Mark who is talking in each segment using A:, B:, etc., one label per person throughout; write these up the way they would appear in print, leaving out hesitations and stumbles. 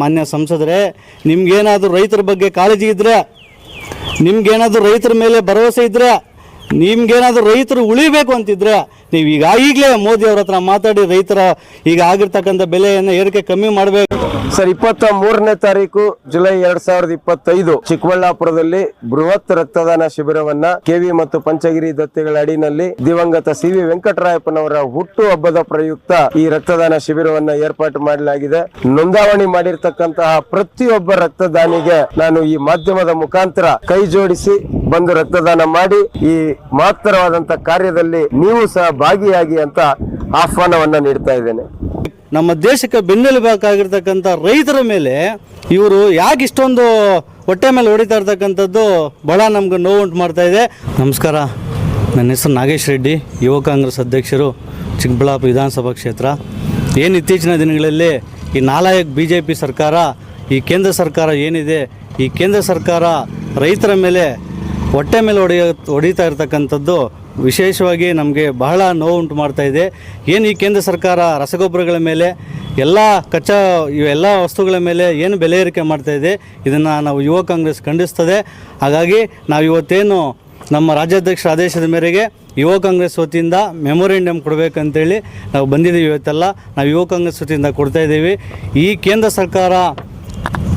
A: ಮಾನ್ಯ ಸಂಸದರೇ, ನಿಮ್ಗೇನಾದರೂ ರೈತರ ಬಗ್ಗೆ ಕಾಳಜಿ ಇದ್ದರೆ, ನಿಮ್ಗೇನಾದರೂ ರೈತರ ಮೇಲೆ ಭರವಸೆ ಇದ್ದರೆ, ನಿಮ್ಗೇನಾದರೂ ರೈತರು ಉಳಿಬೇಕು ಅಂತಿದ್ರೆ ನೀವು ಈಗಲೇ ಮೋದಿ ಅವ್ರ ಹತ್ರ ಮಾತಾಡಿ ರೈತರ ಈಗ ಆಗಿರ್ತಕ್ಕಂಥ ಬೆಲೆಯನ್ನು ಏರಿಕೆ ಕಮ್ಮಿ ಮಾಡಬೇಕು.
B: ಸರ್, 23ನೇ ತಾರೀಕು ಜುಲೈ 2025 ಚಿಕ್ಕಬಳ್ಳಾಪುರದಲ್ಲಿ ಬೃಹತ್ ರಕ್ತದಾನ ಶಿಬಿರವನ್ನ ಕೆವಿ ಮತ್ತು ಪಂಚಗಿರಿ ದತ್ತೆಗಳ ಅಡಿನಲ್ಲಿ ದಿವಂಗತ ಸಿ.ವಿ. ವೆಂಕಟರಾಯಪ್ಪನವರ ಹುಟ್ಟು ಹಬ್ಬದ ಪ್ರಯುಕ್ತ ಈ ರಕ್ತದಾನ ಶಿಬಿರವನ್ನ ಏರ್ಪಾಟು ಮಾಡಲಾಗಿದೆ. ನೋಂದಾವಣಿ ಮಾಡಿರ್ತಕ್ಕಂತಹ ಪ್ರತಿಯೊಬ್ಬ ರಕ್ತದಾನಿಗೆ ನಾನು ಈ ಮಾಧ್ಯಮದ ಮುಖಾಂತರ ಕೈ ಜೋಡಿಸಿ ಬಂದು ರಕ್ತದಾನ ಮಾಡಿ ಈ ಮಹತ್ತರವಾದಂತಹ ಕಾರ್ಯದಲ್ಲಿ ನೀವು ಸಹ ಭಾಗಿಯಾಗಿ ಅಂತ ಆಹ್ವಾನವನ್ನ ನೀಡ್ತಾ ಇದ್ದೇನೆ.
A: ನಮ್ಮ ದೇಶಕ್ಕೆ ಬೆನ್ನೆಲುಬಾಗಿರ್ತಕ್ಕಂಥ ರೈತರ ಮೇಲೆ ಇವರು ಯಾಕೆ ಇಷ್ಟೊಂದು ಹೊಟ್ಟೆ ಮೇಲೆ ಹೊಡಿತಾ ಇರ್ತಕ್ಕಂಥದ್ದು ಬಹಳ ನಮ್ಗೆ ನೋವು ಉಂಟು ಮಾಡ್ತಾ ಇದೆ. ನಮಸ್ಕಾರ, ನನ್ನ ಹೆಸರು ನಾಗೇಶ್ ರೆಡ್ಡಿ, ಯುವ ಕಾಂಗ್ರೆಸ್ ಅಧ್ಯಕ್ಷರು, ಚಿಕ್ಕಬಳ್ಳಾಪುರ ವಿಧಾನಸಭಾ ಕ್ಷೇತ್ರ. ಏನು ಇತ್ತೀಚಿನ ದಿನಗಳಲ್ಲಿ ಈ ನಾಲಾಯಕ್ BJP ಸರ್ಕಾರ, ಈ ಕೇಂದ್ರ ಸರ್ಕಾರ ಏನಿದೆ, ಈ ಕೇಂದ್ರ ಸರ್ಕಾರ ರೈತರ ಮೇಲೆ ಹೊಟ್ಟೆ ಮೇಲೆ ಹೊಡಿತಾ ಇರ್ತಕ್ಕಂಥದ್ದು ವಿಶೇಷವಾಗಿ ನಮಗೆ ಬಹಳ ನೋವು ಉಂಟು ಮಾಡ್ತಾ ಇದೆ. ಏನು ಈ ಕೇಂದ್ರ ಸರ್ಕಾರ ರಸಗೊಬ್ಬರಗಳ ಮೇಲೆ ಇವೆಲ್ಲ ವಸ್ತುಗಳ ಮೇಲೆ ಏನು ಬೆಲೆ ಏರಿಕೆ ಮಾಡ್ತಾ ಇದೆ, ಇದನ್ನು ನಾವು ಯುವ ಕಾಂಗ್ರೆಸ್ ಖಂಡಿಸ್ತದೆ. ಹಾಗಾಗಿ ನಾವು ಇವತ್ತೇನು ನಮ್ಮ ರಾಜ್ಯಾಧ್ಯಕ್ಷರ ಆದೇಶದ ಮೇರೆಗೆ ಯುವ ಕಾಂಗ್ರೆಸ್ ವತಿಯಿಂದ ಮೆಮೊರೆಂಡಮ್ ಕೊಡಬೇಕಂತೇಳಿ ನಾವು ಬಂದಿದ್ದೀವಿ. ಇವತ್ತೆಲ್ಲ ನಾವು ಯುವ ಕಾಂಗ್ರೆಸ್ ವತಿಯಿಂದ ಕೊಡ್ತಾ ಇದ್ದೀವಿ. ಈ ಕೇಂದ್ರ ಸರ್ಕಾರ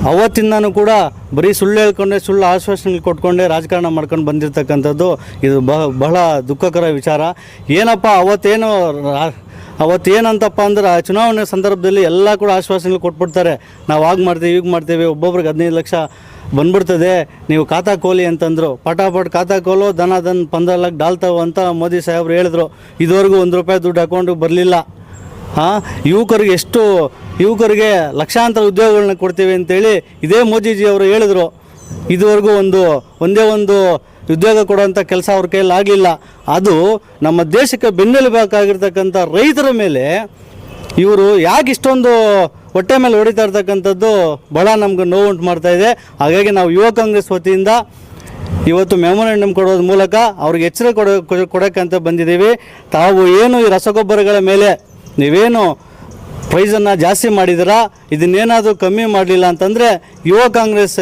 A: ಅವತ್ತಿಂದನೂ ಕೂಡ ಬರೀ ಸುಳ್ಳು ಹೇಳ್ಕೊಂಡೆ, ಸುಳ್ಳು ಆಶ್ವಾಸನೆಗಳು ಕೊಟ್ಕೊಂಡೆ ರಾಜಕಾರಣ ಮಾಡ್ಕೊಂಡು ಬಂದಿರತಕ್ಕಂಥದ್ದು ಇದು ಬಹಳ ದುಃಖಕರ ವಿಚಾರ. ಏನಪ್ಪ ಅವತ್ತೇನಂತಪ್ಪ ಅಂದ್ರೆ ಚುನಾವಣೆ ಸಂದರ್ಭದಲ್ಲಿ ಎಲ್ಲ ಕೂಡ ಆಶ್ವಾಸನೆಗಳು ಕೊಟ್ಬಿಡ್ತಾರೆ. ನಾವು ಆಗ ಮಾಡ್ತೀವಿ, ಈಗ ಮಾಡ್ತೀವಿ, ಒಬ್ಬೊಬ್ರಿಗೆ 15 ಲಕ್ಷ ಬಂದ್ಬಿಡ್ತದೆ, ನೀವು ಖಾತಾ ಕೋಲಿ ಅಂತಂದರು. ಪಟಾಪಟ್ ಖಾತಾ ಕೋಲು, ದನ 15 ಲಕ್ಷ ಡಾಲ್ತಾವು ಅಂತ ಮೋದಿ ಸಾಹೇಬ್ರು ಹೇಳಿದ್ರು. ಇದುವರೆಗೂ ₹1 ದುಡ್ಡು ಅಕೌಂಟಿಗೆ ಬರಲಿಲ್ಲ. ಯುವಕರಿಗೆ ಲಕ್ಷಾಂತರ ಉದ್ಯೋಗಗಳನ್ನ ಕೊಡ್ತೀವಿ ಅಂತೇಳಿ ಇದೇ ಮೋದಿಜಿ ಅವರು ಹೇಳಿದ್ರು. ಇದುವರೆಗೂ ಒಂದೇ ಒಂದು ಉದ್ಯೋಗ ಕೊಡುವಂಥ ಕೆಲಸ ಅವ್ರ ಕೈಯಲ್ಲಿ ಆಗಲಿಲ್ಲ. ಅದು ನಮ್ಮ ದೇಶಕ್ಕೆ ಬೆನ್ನೆಲುಬಾಗಿರ್ತಕ್ಕಂಥ ರೈತರ ಮೇಲೆ ಇವರು ಯಾಕೆ ಇಷ್ಟೊಂದು ಹೊಟ್ಟೆ ಮೇಲೆ ಹೊಡಿತಾ ಇರ್ತಕ್ಕಂಥದ್ದು ಬಹಳ ನಮ್ಗೆ ನೋವು ಉಂಟು ಮಾಡ್ತಾ ಇದೆ. ಹಾಗಾಗಿ ನಾವು ಯುವ ಕಾಂಗ್ರೆಸ್ ವತಿಯಿಂದ ಇವತ್ತು ಮೆಮೊರೆಂಡಮ್ ಕೊಡೋದ್ರ ಮೂಲಕ ಅವ್ರಿಗೆ ಎಚ್ಚರ ಕೊಡೋಕ್ಕಂತ ಬಂದಿದ್ದೀವಿ. ತಾವು ಏನು ಈ ರಸಗೊಬ್ಬರಗಳ ಮೇಲೆ ನೀವೇನು ಪ್ರೈಸನ್ನು ಜಾಸ್ತಿ ಮಾಡಿದಿರಾ, ಇದನ್ನೇನಾದರೂ ಕಮ್ಮಿ ಮಾಡಲಿಲ್ಲ ಅಂತಂದರೆ ಯುವ ಕಾಂಗ್ರೆಸ್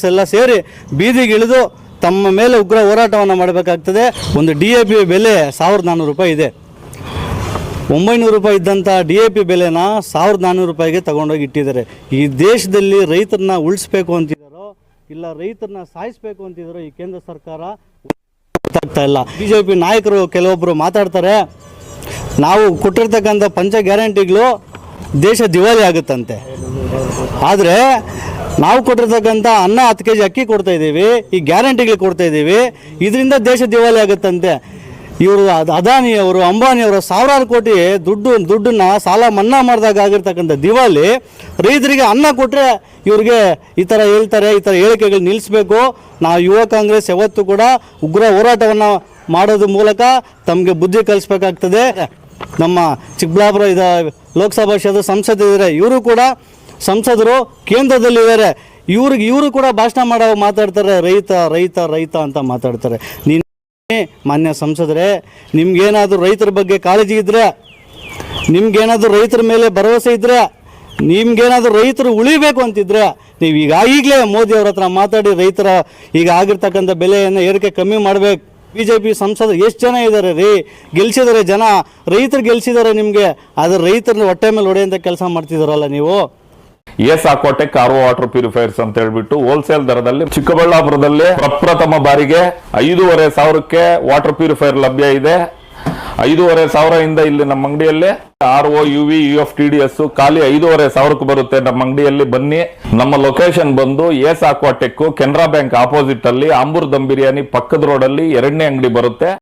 A: ಎಲ್ಲ ಸೇರಿ ಬೀದಿಗಿಳಿದು ತಮ್ಮ ಮೇಲೆ ಉಗ್ರ ಹೋರಾಟವನ್ನು ಮಾಡಬೇಕಾಗ್ತದೆ. ಒಂದು DAP ಬೆಲೆ ₹1400 ಇದೆ. ₹900 ಇದ್ದಂಥ DAP ಬೆಲೆನ ₹1400 ತಗೊಂಡೋಗಿ ಇಟ್ಟಿದ್ದಾರೆ. ಈ ದೇಶದಲ್ಲಿ ರೈತರನ್ನ ಉಳಿಸ್ಬೇಕು ಅಂತಿದ್ದಾರೋ ಇಲ್ಲ ರೈತರನ್ನ ಸಾಯಿಸಬೇಕು ಅಂತಿದ್ದಾರೋ ಈ ಕೇಂದ್ರ ಸರ್ಕಾರ ಗೊತ್ತಾಗ್ತಾ ಇಲ್ಲ. BJP ನಾಯಕರು ಕೆಲವೊಬ್ಬರು ಮಾತಾಡ್ತಾರೆ, ನಾವು ಕೊಟ್ಟಿರ್ತಕ್ಕಂಥ ಪಂಚ ಗ್ಯಾರಂಟಿಗಳು ದೇಶ ದಿವಾಳಿ ಆಗುತ್ತಂತೆ. ಆದರೆ ನಾವು ಕೊಟ್ಟಿರ್ತಕ್ಕಂಥ ಅನ್ನ 10 kg ಅಕ್ಕಿ ಕೊಡ್ತಾ ಇದ್ದೀವಿ, ಈ ಗ್ಯಾರಂಟಿಗಳು ಕೊಡ್ತಾ ಇದ್ದೀವಿ, ಇದರಿಂದ ದೇಶ ದಿವಾಳಿ ಆಗುತ್ತಂತೆ. ಇವರು ಅದಾನಿಯವರು, ಅಂಬಾನಿಯವರು ಸಾವಿರಾರು ಕೋಟಿ ದುಡ್ಡನ್ನು ಸಾಲ ಮನ್ನಾ ಮಾಡಿದಾಗ ಆಗಿರ್ತಕ್ಕಂಥ ದಿವಾಳಿ ರೈತರಿಗೆ ಅನ್ನ ಕೊಟ್ಟರೆ ಇವ್ರಿಗೆ ಈ ಥರ ಹೇಳ್ತಾರೆ. ಈ ಥರ ಹೇಳಿಕೆಗಳು ನಿಲ್ಲಿಸಬೇಕು. ನಾವು ಯುವ ಕಾಂಗ್ರೆಸ್ ಯಾವತ್ತೂ ಕೂಡ ಉಗ್ರ ಹೋರಾಟವನ್ನು ಮಾಡೋದ್ರ ಮೂಲಕ ತಮಗೆ ಬುದ್ಧಿ ಕಲಿಸ್ಬೇಕಾಗ್ತದೆ. ನಮ್ಮ ಚಿಕ್ಕಬಳ್ಳಾಪುರ ಲೋಕಸಭಾ ಕ್ಷೇತ್ರದ ಸಂಸದರಿದ್ದಾರೆ, ಇವರು ಕೂಡ ಸಂಸದರು ಕೇಂದ್ರದಲ್ಲಿದ್ದಾರೆ. ಇವರು ಕೂಡ ಭಾಷಣ ಮಾತಾಡ್ತಾರೆ, ರೈತ ಅಂತ ಮಾತಾಡ್ತಾರೆ. ಮಾನ್ಯ ಸಂಸದರೇ, ನಿಮ್ಗೇನಾದರೂ ರೈತರ ಬಗ್ಗೆ ಕಾಳಜಿ ಇದ್ದರೆ, ನಿಮ್ಗೇನಾದರೂ ರೈತರ ಮೇಲೆ ಭರವಸೆ ಇದ್ದರೆ, ನಿಮ್ಗೇನಾದರೂ ರೈತರು ಉಳಿಬೇಕು ಅಂತಿದ್ರೆ ನೀವು ಈಗಲೇ ಮೋದಿ ಅವ್ರ ಹತ್ರ ಮಾತಾಡಿ ರೈತರ ಈಗ ಆಗಿರ್ತಕ್ಕಂಥ ಬೆಲೆಯನ್ನು ಏರಿಕೆ ಕಮ್ಮಿ ಮಾಡಬೇಕು. BJP ಸಂಸದರು ಎಷ್ಟು ಜನ ಇದ್ದಾರೆ ರೀ, ಗೆಲ್ಸಿದ್ದಾರೆ ಜನ, ರೈತರು ಗೆಲ್ಸಿದ್ದಾರೆ ನಿಮಗೆ. ಆದರೆ ರೈತರನ್ನ ಹೊಟ್ಟೆ ಮೇಲೆ ಹೊಡೆಯುವಂಥ ಕೆಲಸ ಮಾಡ್ತಿದ್ದಾರಲ್ಲ ನೀವು.
C: ಆಕ್ವಾಟೆಕ್ RO ವಾಟರ್ ಪ್ಯೂರಿಫೈರ್ಸ್ ಅಂತ ಹೇಳ್ಬಿಟ್ಟು ಹೋಲ್ಸೇಲ್ ದರದಲ್ಲಿ ಚಿಕ್ಕಬಳ್ಳಾಪುರದಲ್ಲಿ ಪ್ರಪ್ರಥಮ ಬಾರಿಗೆ 5,500ಕ್ಕೆ ವಾಟರ್ ಪ್ಯೂರಿಫೈರ್ ಲಭ್ಯ ಇದೆ. 5,500 ಇಲ್ಲಿ ನಮ್ಮ ಅಂಗಡಿಯಲ್ಲಿ RO UV UF TDS ಖಾಲಿ 5,500ಕ್ಕೆ ಬರುತ್ತೆ ನಮ್ಮ ಅಂಗಡಿಯಲ್ಲಿ. ಬನ್ನಿ. ನಮ್ಮ ಲೊಕೇಶನ್ ಬಂದು ಆಕ್ವಾಟೆಕ್ ಕೆನರಾ ಬ್ಯಾಂಕ್ ಆಪೋಸಿಟ್ ಅಲ್ಲಿ ಆಂಬೂರ್ ದಮ್ ಬಿರಿಯಾನಿ ಪಕ್ಕದ ರೋಡ್ ಅಲ್ಲಿ 2ನೇ ಅಂಗಡಿ ಬರುತ್ತೆ.